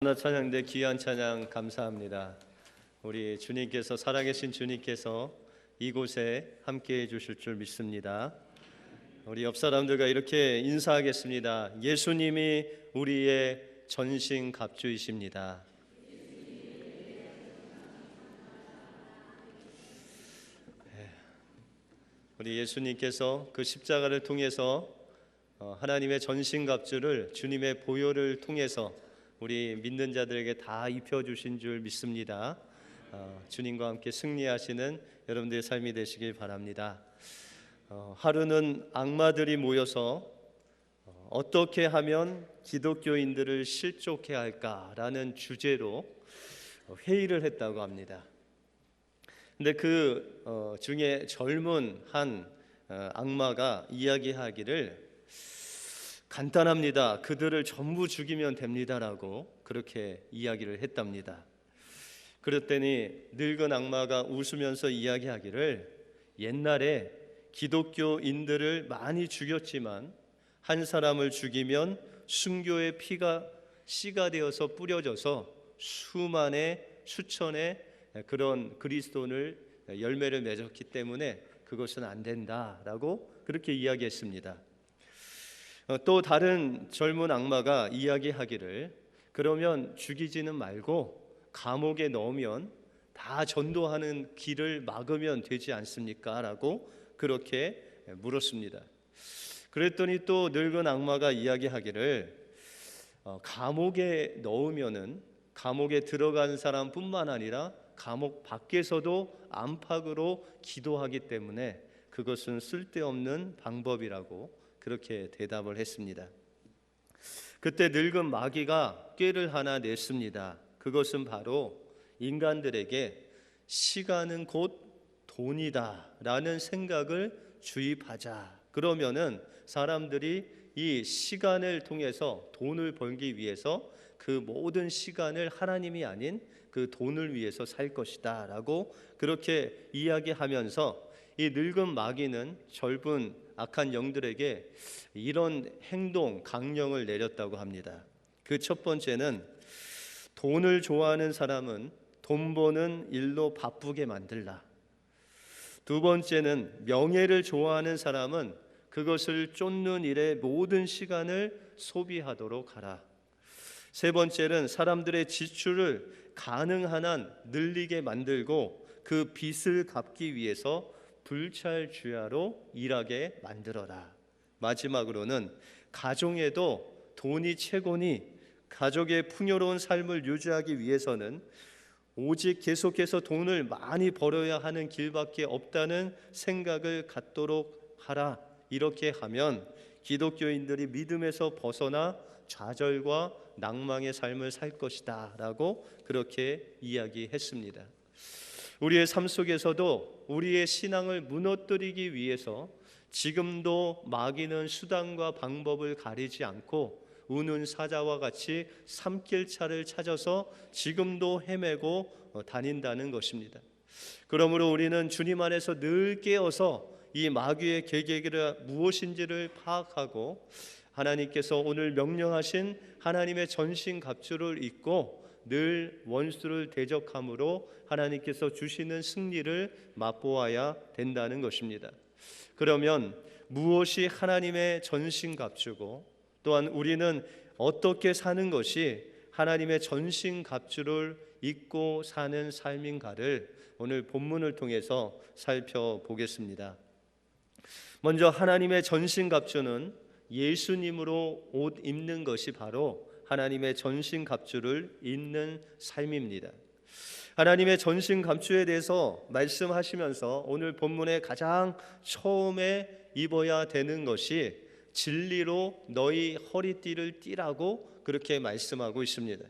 나 찬양대 귀한 찬양 감사합니다. 우리 주님께서 살아계신 주님께서 이곳에 함께해 주실 줄 믿습니다. 우리 옆 사람들과 이렇게 인사하겠습니다. 예수님이 우리의 전신갑주이십니다. 우리 예수님께서 그 십자가를 통해서 하나님의 전신갑주를 주님의 보혈을 통해서 우리 믿는 자들에게 다 입혀주신 줄 믿습니다. 주님과 함께 승리하시는 여러분들의 삶이 되시길 바랍니다. 하루는 악마들이 모여서 어떻게 하면 기독교인들을 실족해 할까라는 주제로 회의를 했다고 합니다. 근데 그 중에 젊은 한 악마가 이야기하기를 간단합니다. 그들을 전부 죽이면 됩니다라고 그렇게 이야기를 했답니다. 그랬더니 늙은 악마가 웃으면서 이야기하기를 옛날에 기독교인들을 많이 죽였지만 한 사람을 죽이면 순교의 피가 씨가 되어서 뿌려져서 수만의 수천의 그런 그리스도인을 열매를 맺었기 때문에 그것은 안 된다라고 그렇게 이야기했습니다. 또 다른 젊은 악마가 이야기하기를 그러면 죽이지는 말고 감옥에 넣으면 다 전도하는 길을 막으면 되지 않습니까? 라고 그렇게 물었습니다. 그랬더니 또 늙은 악마가 이야기하기를 감옥에 넣으면은 감옥에 들어간 사람뿐만 아니라 감옥 밖에서도 안팎으로 기도하기 때문에 그것은 쓸데없는 방법이라고 그렇게 대답을 했습니다. 그때 늙은 마귀가 꾀를 하나 냈습니다. 그것은 바로 인간들에게 시간은 곧 돈이다 라는 생각을 주입하자. 그러면은 사람들이 이 시간을 통해서 돈을 벌기 위해서 그 모든 시간을 하나님이 아닌 그 돈을 위해서 살 것이다 라고 그렇게 이야기하면서 이 늙은 마귀는 젊은 악한 영들에게 이런 행동, 강령을 내렸다고 합니다. 그 첫 번째는 돈을 좋아하는 사람은 돈 버는 일로 바쁘게 만들라. 두 번째는 명예를 좋아하는 사람은 그것을 쫓는 일에 모든 시간을 소비하도록 하라. 세 번째는 사람들의 지출을 가능한 한 늘리게 만들고 그 빚을 갚기 위해서 불찰주야로 일하게 만들어라. 마지막으로는 가정에도 돈이 최고니 가족의 풍요로운 삶을 유지하기 위해서는 오직 계속해서 돈을 많이 벌어야 하는 길밖에 없다는 생각을 갖도록 하라. 이렇게 하면 기독교인들이 믿음에서 벗어나 좌절과 낭망의 삶을 살 것이다 라고 그렇게 이야기했습니다. 우리의 삶 속에서도 우리의 신앙을 무너뜨리기 위해서 지금도 마귀는 수단과 방법을 가리지 않고 우는 사자와 같이 삼킬차를 찾아서 지금도 헤매고 다닌다는 것입니다. 그러므로 우리는 주님 안에서 늘 깨어서 이 마귀의 계획이 무엇인지를 파악하고 하나님께서 오늘 명령하신 하나님의 전신갑주를 입고 늘 원수를 대적함으로 하나님께서 주시는 승리를 맛보아야 된다는 것입니다. 그러면 무엇이 하나님의 전신갑주고 또한 우리는 어떻게 사는 것이 하나님의 전신갑주를 입고 사는 삶인가를 오늘 본문을 통해서 살펴보겠습니다. 먼저 하나님의 전신갑주는 예수님으로 옷 입는 것이 바로 하나님의 전신갑주를 입는 삶입니다. 하나님의 전신갑주에 대해서 말씀하시면서 오늘 본문의 가장 처음에 입어야 되는 것이 진리로 너희 허리띠를 띠라고 그렇게 말씀하고 있습니다.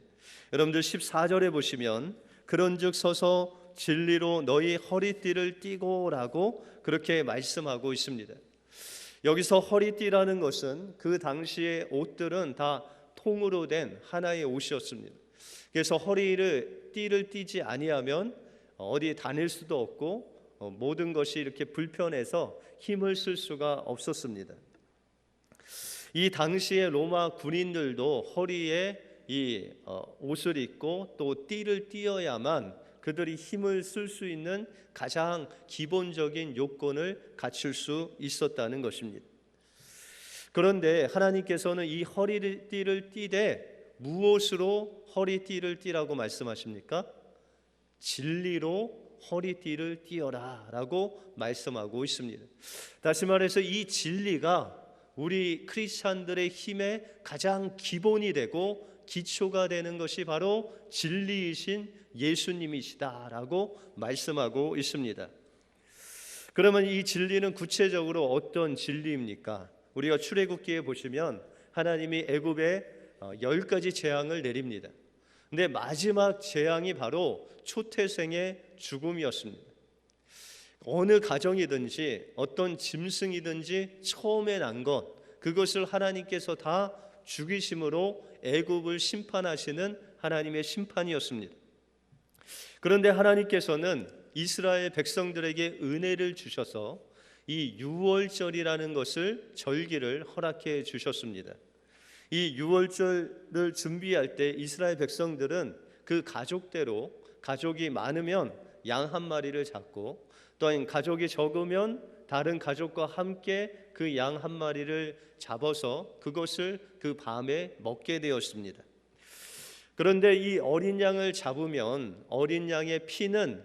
여러분들 14절에 보시면 그런즉 서서 진리로 너희 허리띠를 띠고라고 그렇게 말씀하고 있습니다. 여기서 허리띠라는 것은 그 당시의 옷들은 다 통으로 된 하나의 옷이었습니다. 그래서 띠를 띠지 아니하면 어디 다닐 수도 없고 모든 것이 이렇게 불편해서 힘을 쓸 수가 없었습니다. 이 당시의 로마 군인들도 허리에 이 옷을 입고 또 띠를 띠어야만 그들이 힘을 쓸 수 있는 가장 기본적인 요건을 갖출 수 있었다는 것입니다. 그런데 하나님께서는 이 허리띠를 띠되 무엇으로 허리띠를 띠라고 말씀하십니까? 진리로 허리띠를 띠어라 라고 말씀하고 있습니다. 다시 말해서 이 진리가 우리 크리스찬들의 힘의 가장 기본이 되고 기초가 되는 것이 바로 진리이신 예수님이시다라고 말씀하고 있습니다. 그러면 이 진리는 구체적으로 어떤 진리입니까? 우리가 출애굽기에 보시면 하나님이 애굽에 10가지 재앙을 내립니다. 근데 마지막 재앙이 바로 초태생의 죽음이었습니다. 어느 가정이든지 어떤 짐승이든지 처음에 난 것, 그것을 하나님께서 다 죽이심으로 애굽을 심판하시는 하나님의 심판이었습니다. 그런데 하나님께서는 이스라엘 백성들에게 은혜를 주셔서 이 유월절이라는 것을 절기를 허락해 주셨습니다. 이 유월절을 준비할 때 이스라엘 백성들은 그 가족대로 가족이 많으면 양 한 마리를 잡고 또한 가족이 적으면 다른 가족과 함께 그 양 한 마리를 잡아서 그것을 그 밤에 먹게 되었습니다. 그런데 이 어린 양을 잡으면 어린 양의 피는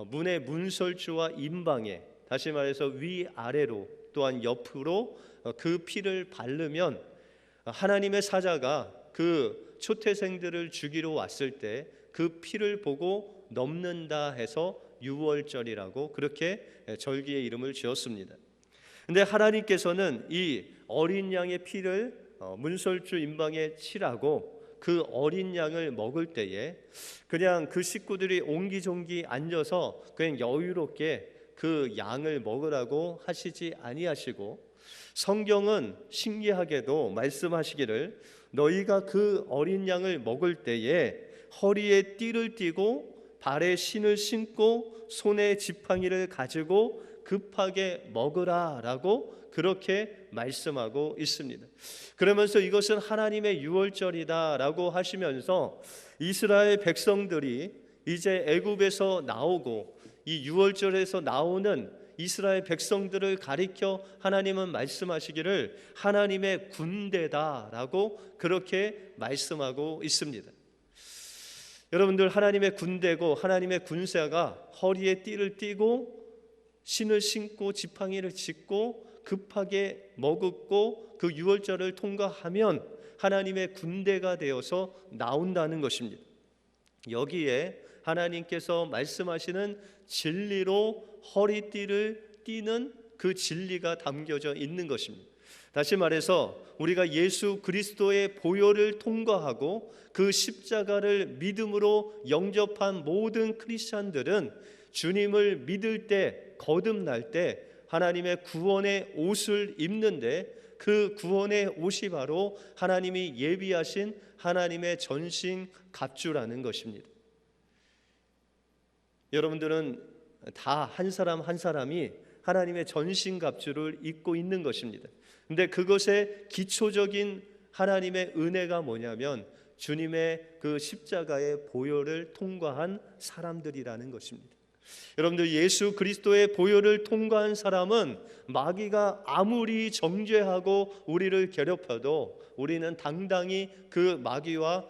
문의 문설주와 임방에, 다시 말해서 위아래로 또한 옆으로 그 피를 바르면 하나님의 사자가 그 초태생들을 죽이러 왔을 때 그 피를 보고 넘는다 해서 유월절이라고 그렇게 절기의 이름을 지었습니다. 그런데 하나님께서는 이 어린 양의 피를 문설주 임방에 칠하고 그 어린 양을 먹을 때에 그냥 그 식구들이 옹기종기 앉아서 그냥 여유롭게 그 양을 먹으라고 하시지 아니하시고, 성경은 신기하게도 말씀하시기를 너희가 그 어린 양을 먹을 때에 허리에 띠를 띠고 발에 신을 신고 손에 지팡이를 가지고 급하게 먹으라라고 그렇게 말씀하고 있습니다. 그러면서 이것은 하나님의 유월절이다라고 하시면서 이스라엘 백성들이 이제 애굽에서 나오고 이 유월절에서 나오는 이스라엘 백성들을 가리켜 하나님은 말씀하시기를 하나님의 군대다라고 그렇게 말씀하고 있습니다. 여러분들, 하나님의 군대고 하나님의 군사가 허리에 띠를 띠고 신을 신고 지팡이를 짚고 급하게 먹고 그 유월절을 통과하면 하나님의 군대가 되어서 나온다는 것입니다. 여기에 하나님께서 말씀하시는 진리로 허리띠를 띠는 그 진리가 담겨져 있는 것입니다. 다시 말해서 우리가 예수 그리스도의 보혈을 통과하고 그 십자가를 믿음으로 영접한 모든 크리스찬들은 주님을 믿을 때, 거듭날 때 하나님의 구원의 옷을 입는데 그 구원의 옷이 바로 하나님이 예비하신 하나님의 전신 갑주라는 것입니다. 여러분들은 다 한 사람 한 사람이 하나님의 전신 갑주를 입고 있는 것입니다. 근데 그것의 기초적인 하나님의 은혜가 뭐냐면 주님의 그 십자가의 보혈을 통과한 사람들이라는 것입니다. 여러분들, 예수 그리스도의 보혈을 통과한 사람은 마귀가 아무리 정죄하고 우리를 괴롭혀도 우리는 당당히 그 마귀와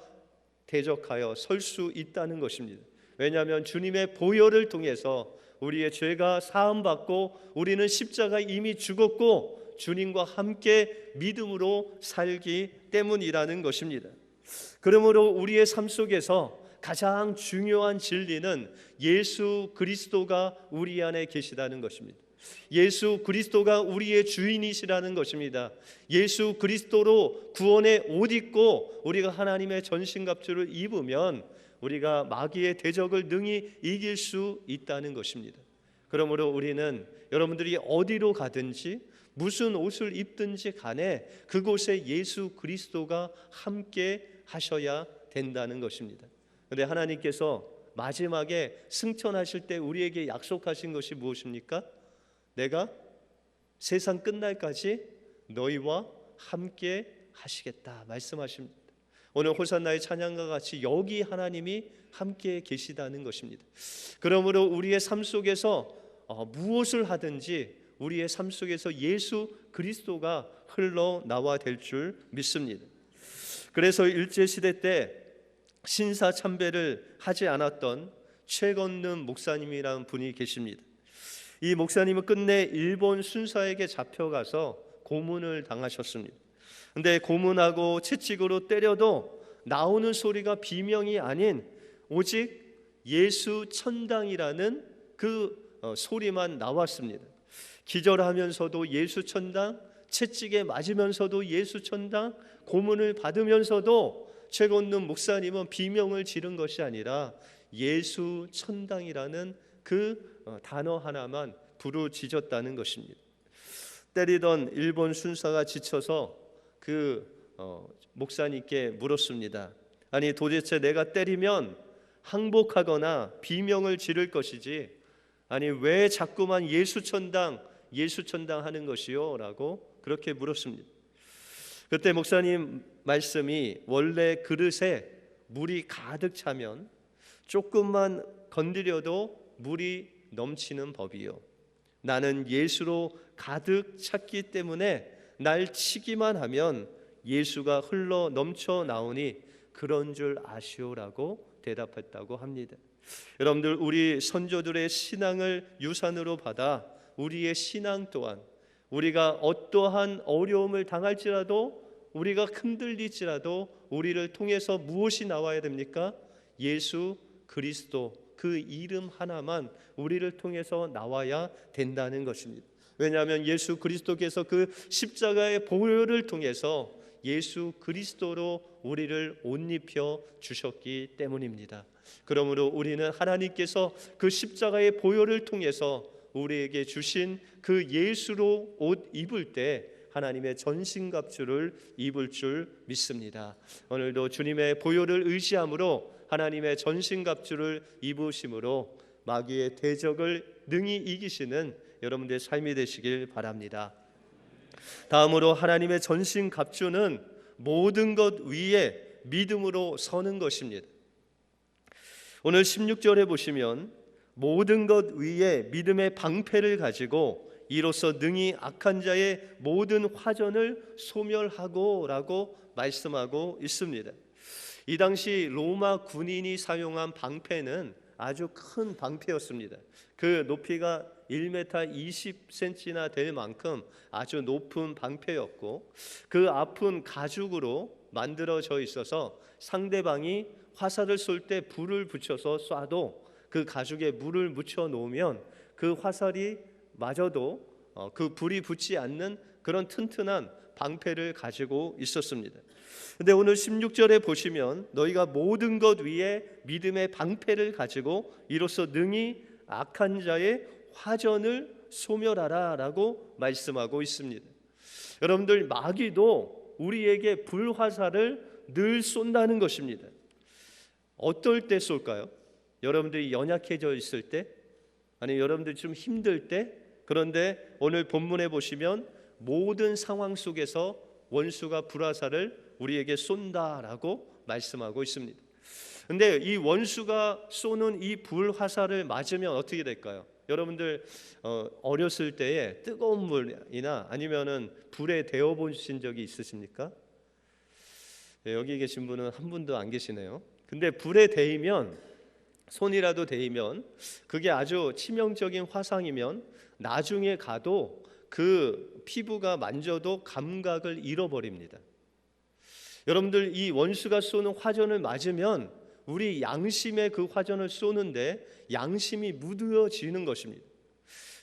대적하여 설 수 있다는 것입니다. 왜냐하면 주님의 보혈을 통해서 우리의 죄가 사함받고 우리는 십자가에 이미 죽었고 주님과 함께 믿음으로 살기 때문이라는 것입니다. 그러므로 우리의 삶 속에서 가장 중요한 진리는 예수 그리스도가 우리 안에 계시다는 것입니다. 예수 그리스도가 우리의 주인이시라는 것입니다. 예수 그리스도로 구원의 옷 입고 우리가 하나님의 전신갑주를 입으면 우리가 마귀의 대적을 능히 이길 수 있다는 것입니다. 그러므로 우리는 여러분들이 어디로 가든지 무슨 옷을 입든지 간에 그곳에 예수 그리스도가 함께 하셔야 된다는 것입니다. 그런데 하나님께서 마지막에 승천하실 때 우리에게 약속하신 것이 무엇입니까? 내가 세상 끝날까지 너희와 함께 하시겠다 말씀하십니다. 오늘 호산나의 찬양과 같이 여기 하나님이 함께 계시다는 것입니다. 그러므로 우리의 삶 속에서 무엇을 하든지 우리의 삶 속에서 예수 그리스도가 흘러나와 될 줄 믿습니다. 그래서 일제시대 때 신사참배를 하지 않았던 최건름 목사님이라는 분이 계십니다. 이 목사님은 끝내 일본 순사에게 잡혀가서 고문을 당하셨습니다. 근데 고문하고 채찍으로 때려도 나오는 소리가 비명이 아닌 오직 예수 천당이라는 그 소리만 나왔습니다. 기절하면서도 예수 천당, 채찍에 맞으면서도 예수 천당, 고문을 받으면서도 최건름 목사님은 비명을 지른 것이 아니라 예수 천당이라는 그 단어 하나만 부르짖었다는 것입니다. 때리던 일본 순사가 지쳐서 그 목사님께 물었습니다. 아니 도대체 내가 때리면 항복하거나 비명을 지를 것이지 아니 왜 자꾸만 예수 천당 하는 것이요? 라고 그렇게 물었습니다. 그때 목사님 말씀이 원래 그릇에 물이 가득 차면 조금만 건드려도 물이 넘치는 법이요. 나는 예수로 가득 찼기 때문에 날 치기만 하면 예수가 흘러 넘쳐 나오니 그런 줄 아시오라고 대답했다고 합니다. 여러분들 우리 선조들의 신앙을 유산으로 받아 우리의 신앙 또한 우리가 어떠한 어려움을 당할지라도 우리가 흔들릴지라도 우리를 통해서 무엇이 나와야 됩니까? 예수 그리스도 그 이름 하나만 우리를 통해서 나와야 된다는 것입니다. 왜냐하면 예수 그리스도께서 그 십자가의 보혈을 통해서 예수 그리스도로 우리를 옷 입혀 주셨기 때문입니다. 그러므로 우리는 하나님께서 그 십자가의 보혈을 통해서 우리에게 주신 그 예수로 옷 입을 때 하나님의 전신갑주를 입을 줄 믿습니다. 오늘도 주님의 보혈을 의지함으로 하나님의 전신갑주를 입으심으로 마귀의 대적을 능히 이기시는 여러분들의 삶이 되시길 바랍니다. 다음으로 하나님의 전신갑주는 모든 것 위에 믿음으로 서는 것입니다. 오늘 16절에 보시면 모든 것 위에 믿음의 방패를 가지고 이로써 능히 악한 자의 모든 화전을 소멸하고 라고 말씀하고 있습니다. 이 당시 로마 군인이 사용한 방패는 아주 큰 방패였습니다. 그 높이가 1m 20cm나 될 만큼 아주 높은 방패였고 그 앞은 가죽으로 만들어져 있어서 상대방이 화살을 쏠 때 불을 붙여서 쏴도 그 가죽에 물을 묻혀 놓으면 그 화살이 맞아도 그 불이 붙지 않는 그런 튼튼한 방패를 가지고 있었습니다. 근데 오늘 16절에 보시면 너희가 모든 것 위에 믿음의 방패를 가지고 이로써 능히 악한 자의 화전을 소멸하라 라고 말씀하고 있습니다. 여러분들 마귀도 우리에게 불화살을 늘 쏜다는 것입니다. 어떨 때 쏠까요? 여러분들이 연약해져 있을 때, 아니면 여러분들이 좀 힘들 때. 그런데 오늘 본문에 보시면 모든 상황 속에서 원수가 불화살을 우리에게 쏜다라고 말씀하고 있습니다. 근데 이 원수가 쏘는 이 불화살을 맞으면 어떻게 될까요? 여러분들 어렸을 때에 뜨거운 물이나 아니면은 불에 데워 보신 적이 있으십니까? 네, 여기 계신 분은 한 분도 안 계시네요. 근데 불에 데이면 손이라도 데이면 그게 아주 치명적인 화상이면 나중에 가도 그 피부가 만져도 감각을 잃어버립니다. 여러분들 이 원수가 쏘는 화전을 맞으면 우리 양심에 그 화전을 쏘는데 양심이 무뎌지는 것입니다.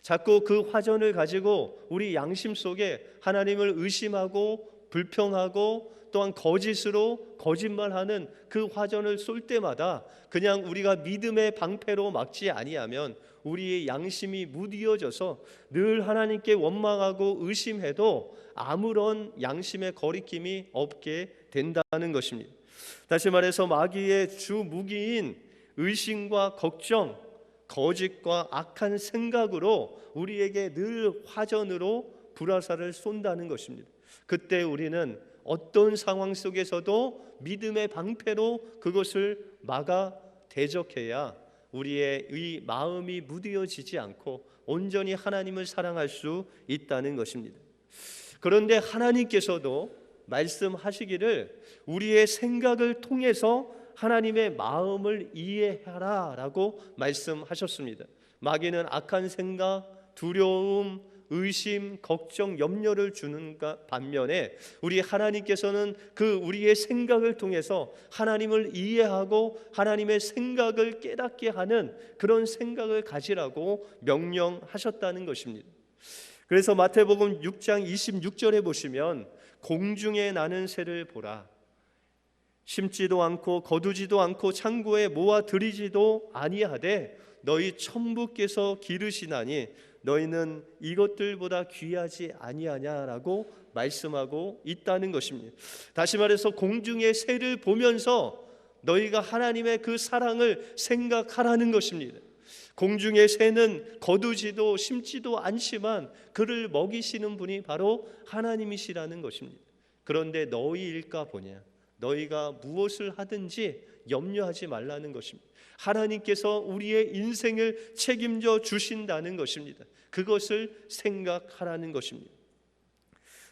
자꾸 그 화전을 가지고 우리 양심 속에 하나님을 의심하고 불평하고 또한 거짓으로 거짓말하는 그 화전을 쏠 때마다 그냥 우리가 믿음의 방패로 막지 아니하면 우리의 양심이 무디어져서 늘 하나님께 원망하고 의심해도 아무런 양심의 거리낌이 없게 된다는 것입니다. 다시 말해서 마귀의 주 무기인 의심과 걱정, 거짓과 악한 생각으로 우리에게 늘 화전으로 불화살을 쏜다는 것입니다. 그때 우리는 어떤 상황 속에서도 믿음의 방패로 그것을 막아 대적해야 우리의 이 마음이 무뎌지지 않고 온전히 하나님을 사랑할 수 있다는 것입니다. 그런데 하나님께서도 말씀하시기를 우리의 생각을 통해서 하나님의 마음을 이해하라 라고 말씀하셨습니다. 마귀는 악한 생각, 두려움, 의심, 걱정, 염려를 주는 반면에 우리 하나님께서는 그 우리의 생각을 통해서 하나님을 이해하고 하나님의 생각을 깨닫게 하는 그런 생각을 가지라고 명령하셨다는 것입니다. 그래서 마태복음 6장 26절에 보시면 공중에 나는 새를 보라. 심지도 않고 거두지도 않고 창고에 모아 들이지도 아니하되 너희 천부께서 기르시나니 너희는 이것들보다 귀하지 아니하냐라고 말씀하고 있다는 것입니다. 다시 말해서 공중의 새를 보면서 너희가 하나님의 그 사랑을 생각하라는 것입니다. 공중의 새는 거두지도 심지도 않지만 그를 먹이시는 분이 바로 하나님이시라는 것입니다. 그런데 너희 일까 보냐, 너희가 무엇을 하든지 염려하지 말라는 것입니다. 하나님께서 우리의 인생을 책임져 주신다는 것입니다. 그것을 생각하라는 것입니다.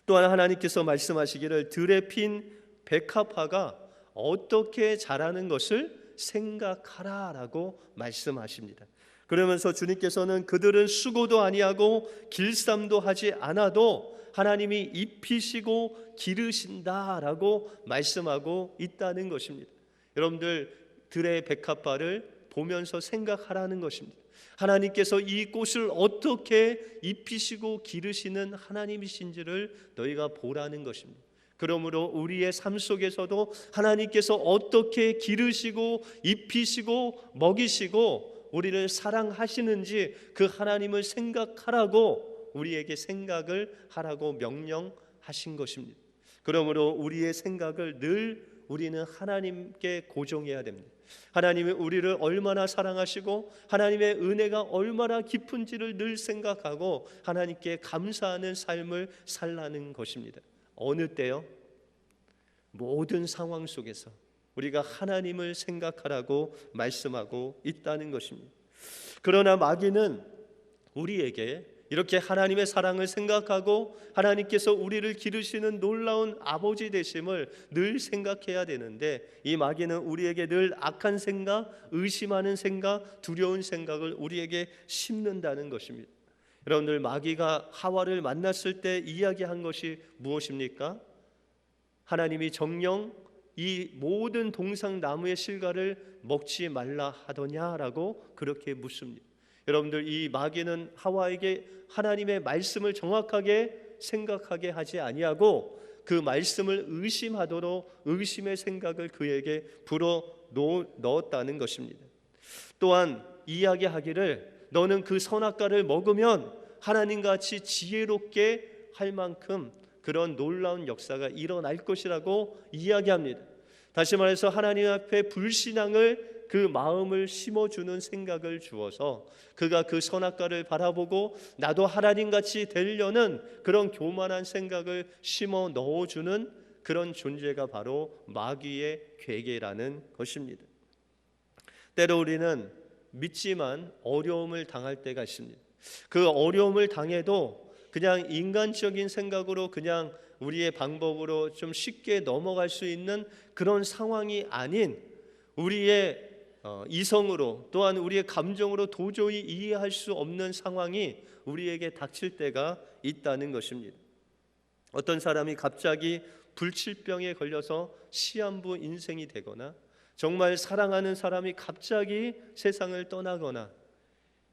또한 하나님께서 말씀하시기를 들에 핀 백합화가 어떻게 자라는 것을 생각하라라고 말씀하십니다. 그러면서 주님께서는 그들은 수고도 아니하고 길쌈도 하지 않아도 하나님이 입히시고 기르신다라고 말씀하고 있다는 것입니다. 여러분들 들의 백합화를 보면서 생각하라는 것입니다. 하나님께서 이 꽃을 어떻게 입히시고 기르시는 하나님이신지를 너희가 보라는 것입니다. 그러므로 우리의 삶 속에서도 하나님께서 어떻게 기르시고 입히시고 먹이시고 우리를 사랑하시는지 그 하나님을 생각하라고 우리에게 생각을 하라고 명령하신 것입니다. 그러므로 우리의 생각을 늘 우리는 하나님께 고정해야 됩니다. 하나님이 우리를 얼마나 사랑하시고 하나님의 은혜가 얼마나 깊은지를 늘 생각하고 하나님께 감사하는 삶을 살라는 것입니다. 어느 때요? 모든 상황 속에서 우리가 하나님을 생각하라고 말씀하고 있다는 것입니다. 그러나 마귀는 우리에게 이렇게 하나님의 사랑을 생각하고 하나님께서 우리를 기르시는 놀라운 아버지 되심을 늘 생각해야 되는데 이 마귀는 우리에게 늘 악한 생각, 의심하는 생각, 두려운 생각을 우리에게 심는다는 것입니다. 여러분들 마귀가 하와를 만났을 때 이야기한 것이 무엇입니까? 하나님이 정녕 이 모든 동상 나무의 실과를 먹지 말라 하더냐라고 그렇게 묻습니다. 여러분들 이 마귀는 하와에게 하나님의 말씀을 정확하게 생각하게 하지 아니하고 그 말씀을 의심하도록 의심의 생각을 그에게 불어 넣었다는 것입니다. 또한 이야기하기를 너는 그 선악과를 먹으면 하나님같이 지혜롭게 할 만큼 그런 놀라운 역사가 일어날 것이라고 이야기합니다. 다시 말해서 하나님 앞에 불신앙을 그 마음을 심어주는 생각을 주어서 그가 그 선악과를 바라보고 나도 하나님같이 되려는 그런 교만한 생각을 심어 넣어주는 그런 존재가 바로 마귀의 괴계라는 것입니다. 때로 우리는 믿지만 어려움을 당할 때가 있습니다. 그 어려움을 당해도 그냥 인간적인 생각으로 그냥 우리의 방법으로 좀 쉽게 넘어갈 수 있는 그런 상황이 아닌 우리의 이성으로 또한 우리의 감정으로 도저히 이해할 수 없는 상황이 우리에게 닥칠 때가 있다는 것입니다. 어떤 사람이 갑자기 불치병에 걸려서 시한부 인생이 되거나 정말 사랑하는 사람이 갑자기 세상을 떠나거나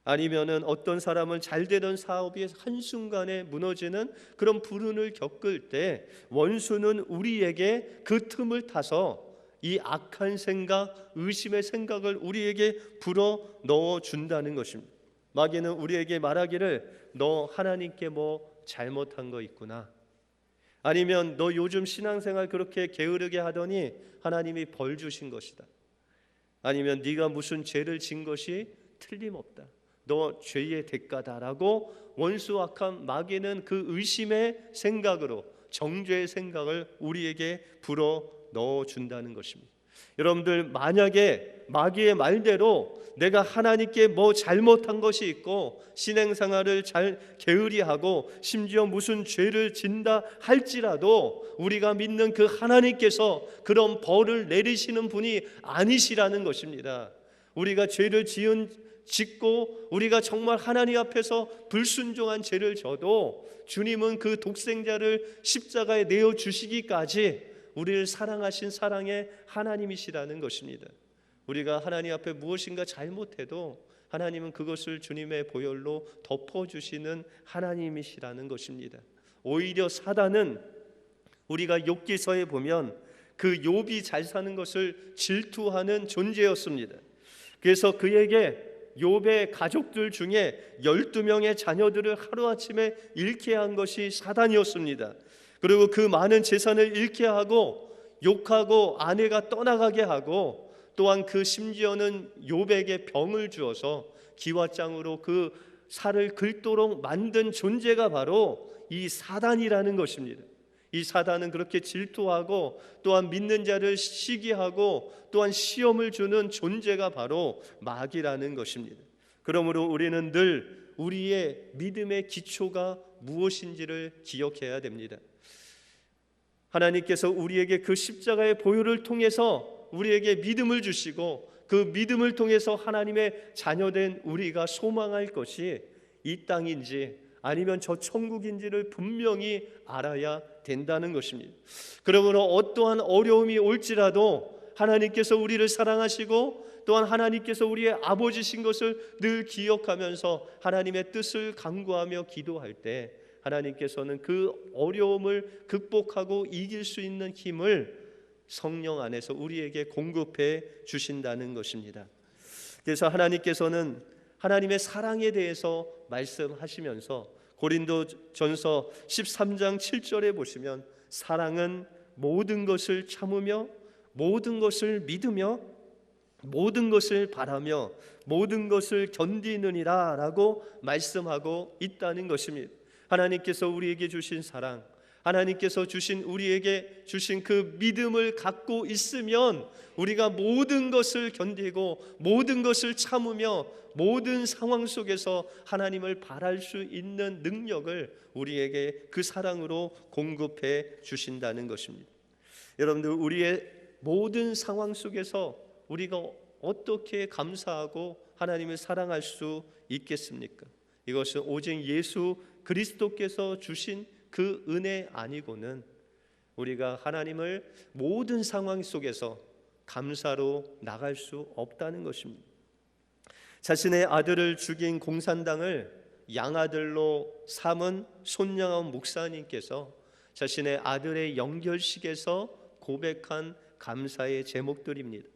아니면은 어떤 사람은 잘 되던 사업이 한순간에 무너지는 그런 불운을 겪을 때 원수는 우리에게 그 틈을 타서 이 악한 생각, 의심의 생각을 우리에게 불어 넣어 준다는 것입니다. 마귀는 우리에게 말하기를 너 하나님께 뭐 잘못한 거 있구나. 아니면 너 요즘 신앙생활 그렇게 게으르게 하더니 하나님이 벌 주신 것이다. 아니면 네가 무슨 죄를 진 것이 틀림없다. 너 죄의 대가다라고 원수 악한 마귀는 그 의심의 생각으로 정죄의 생각을 우리에게 불어 넣어준다는 것입니다. 여러분들, 만약에 마귀의 말대로 내가 하나님께 뭐 잘못한 것이 있고 신앙생활을 잘 게으리하고 심지어 무슨 죄를 진다 할지라도 우리가 믿는 그 하나님께서 그런 벌을 내리시는 분이 아니시라는 것입니다. 우리가 죄를 짓고 우리가 정말 하나님 앞에서 불순종한 죄를 져도 주님은 그 독생자를 십자가에 내어주시기까지 우리를 사랑하신 사랑의 하나님이시라는 것입니다. 우리가 하나님 앞에 무엇인가 잘못해도 하나님은 그것을 주님의 보혈로 덮어주시는 하나님이시라는 것입니다. 오히려 사단은 우리가 욥기서에 보면 그 욥이 잘 사는 것을 질투하는 존재였습니다. 그래서 그에게 욥의 가족들 중에 12명의 자녀들을 하루아침에 잃게 한 것이 사단이었습니다. 그리고 그 많은 재산을 잃게 하고 욕하고 아내가 떠나가게 하고 또한 그 심지어는 욥에게 병을 주어서 기와장으로 그 살을 긁도록 만든 존재가 바로 이 사단이라는 것입니다. 이 사단은 그렇게 질투하고 또한 믿는 자를 시기하고 또한 시험을 주는 존재가 바로 마귀라는 것입니다. 그러므로 우리는 늘 우리의 믿음의 기초가 무엇인지를 기억해야 됩니다. 하나님께서 우리에게 그 십자가의 보혈을 통해서 우리에게 믿음을 주시고 그 믿음을 통해서 하나님의 자녀된 우리가 소망할 것이 이 땅인지 아니면 저 천국인지를 분명히 알아야 된다는 것입니다. 그러므로 어떠한 어려움이 올지라도 하나님께서 우리를 사랑하시고 또한 하나님께서 우리의 아버지신 것을 늘 기억하면서 하나님의 뜻을 간구하며 기도할 때 하나님께서는 그 어려움을 극복하고 이길 수 있는 힘을 성령 안에서 우리에게 공급해 주신다는 것입니다. 그래서 하나님께서는 하나님의 사랑에 대해서 말씀하시면서 고린도전서 13장 7절에 보시면 사랑은 모든 것을 참으며 모든 것을 믿으며 모든 것을 바라며 모든 것을 견디느니라 라고 말씀하고 있다는 것입니다. 하나님께서 우리에게 주신 사랑, 하나님께서 주신 우리에게 주신 그 믿음을 갖고 있으면 우리가 모든 것을 견디고 모든 것을 참으며 모든 상황 속에서 하나님을 바랄 수 있는 능력을 우리에게 그 사랑으로 공급해 주신다는 것입니다. 여러분들, 우리의 모든 상황 속에서 우리가 어떻게 감사하고 하나님을 사랑할 수 있겠습니까? 이것은 오직 예수 그리스도께서 주신 그 은혜 아니고는 우리가 하나님을 모든 상황 속에서 감사로 나갈 수 없다는 것입니다. 자신의 아들을 죽인 공산당을 양아들로 삼은 손양원 목사님께서 자신의 아들의 영결식에서 고백한 감사의 제목들입니다.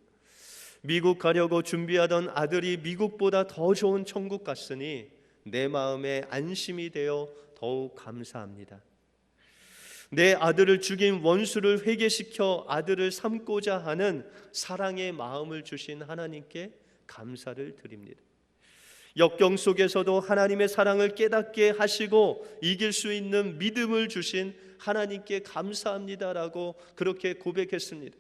미국 가려고 준비하던 아들이 미국보다 더 좋은 천국 갔으니 내 마음에 안심이 되어 더욱 감사합니다. 내 아들을 죽인 원수를 회개시켜 아들을 삼고자 하는 사랑의 마음을 주신 하나님께 감사를 드립니다. 역경 속에서도 하나님의 사랑을 깨닫게 하시고 이길 수 있는 믿음을 주신 하나님께 감사합니다라고 그렇게 고백했습니다.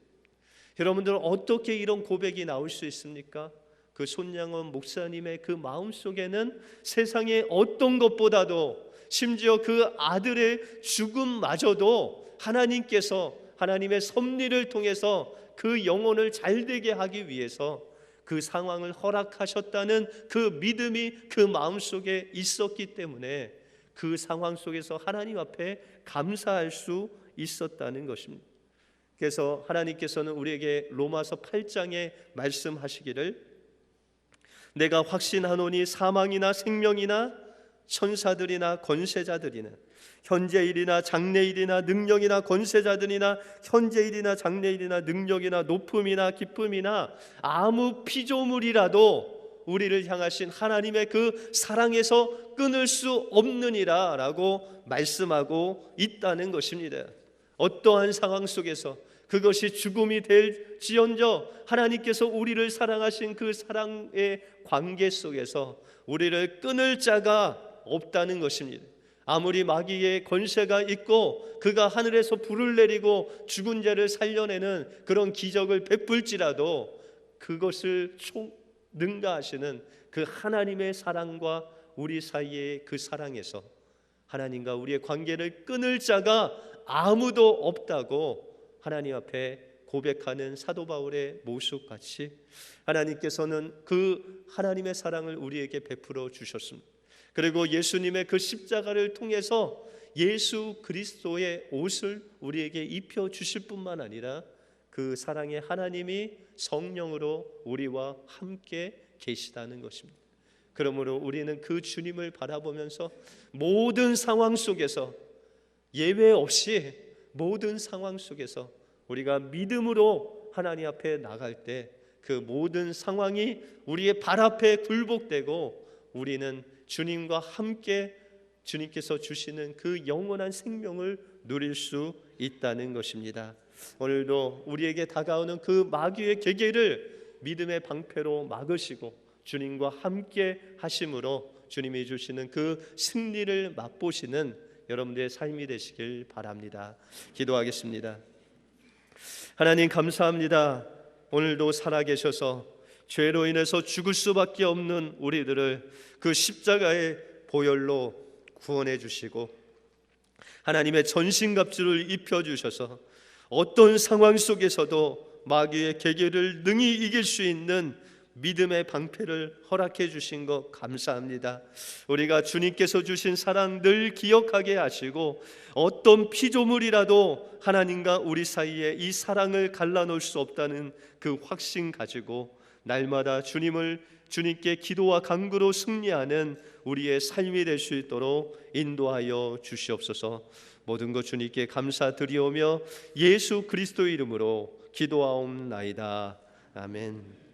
여러분들, 어떻게 이런 고백이 나올 수 있습니까? 그 손양원 목사님의 그 마음 속에는 세상의 어떤 것보다도 심지어 그 아들의 죽음마저도 하나님께서 하나님의 섭리를 통해서 그 영혼을 잘되게 하기 위해서 그 상황을 허락하셨다는 그 믿음이 그 마음속에 있었기 때문에 그 상황 속에서 하나님 앞에 감사할 수 있었다는 것입니다. 그래서 하나님께서는 우리에게 로마서 8장에 말씀하시기를 내가 확신하노니 사망이나 생명이나 천사들이나 권세자들이나 현재일이나 장래일이나 능력이나 권세자들이나 현재일이나 장래일이나 능력이나 높음이나 기쁨이나 아무 피조물이라도 우리를 향하신 하나님의 그 사랑에서 끊을 수 없느니라 라고 말씀하고 있다는 것입니다. 어떠한 상황 속에서 그것이 죽음이 될지언정 하나님께서 우리를 사랑하신 그 사랑의 관계 속에서 우리를 끊을 자가 없다는 것입니다. 아무리 마귀의 권세가 있고 그가 하늘에서 불을 내리고 죽은 자를 살려내는 그런 기적을 베풀지라도 그것을 능가하시는 그 하나님의 사랑과 우리 사이의 그 사랑에서 하나님과 우리의 관계를 끊을 자가 아무도 없다고 하나님 앞에 고백하는 사도 바울의 모습같이 하나님께서는 그 하나님의 사랑을 우리에게 베풀어 주셨습니다. 그리고 예수님의 그 십자가를 통해서 예수 그리스도의 옷을 우리에게 입혀 주실 뿐만 아니라 그 사랑의 하나님이 성령으로 우리와 함께 계시다는 것입니다. 그러므로 우리는 그 주님을 바라보면서 모든 상황 속에서 예외 없이 모든 상황 속에서 우리가 믿음으로 하나님 앞에 나갈 때 그 모든 상황이 우리의 발 앞에 굴복되고 우리는 주님과 함께 주님께서 주시는 그 영원한 생명을 누릴 수 있다는 것입니다. 오늘도 우리에게 다가오는 그 마귀의 계계를 믿음의 방패로 막으시고 주님과 함께 하심으로 주님이 주시는 그 승리를 맛보시는 여러분들의 삶이 되시길 바랍니다. 기도하겠습니다. 하나님 감사합니다. 오늘도 살아계셔서 죄로 인해서 죽을 수밖에 없는 우리들을 그 십자가의 보혈로 구원해 주시고 하나님의 전신갑주를 입혀주셔서 어떤 상황 속에서도 마귀의 계계를 능히 이길 수 있는 믿음의 방패를 허락해 주신 것 감사합니다. 우리가 주님께서 주신 사랑 늘 기억하게 하시고 어떤 피조물이라도 하나님과 우리 사이에 이 사랑을 갈라놓을 수 없다는 그 확신 가지고 날마다 주님께 기도와 간구로 승리하는 우리의 삶이 될 수 있도록 인도하여 주시옵소서. 모든 것 주님께 감사드리오며 예수 그리스도의 이름으로 기도하옵나이다. 아멘.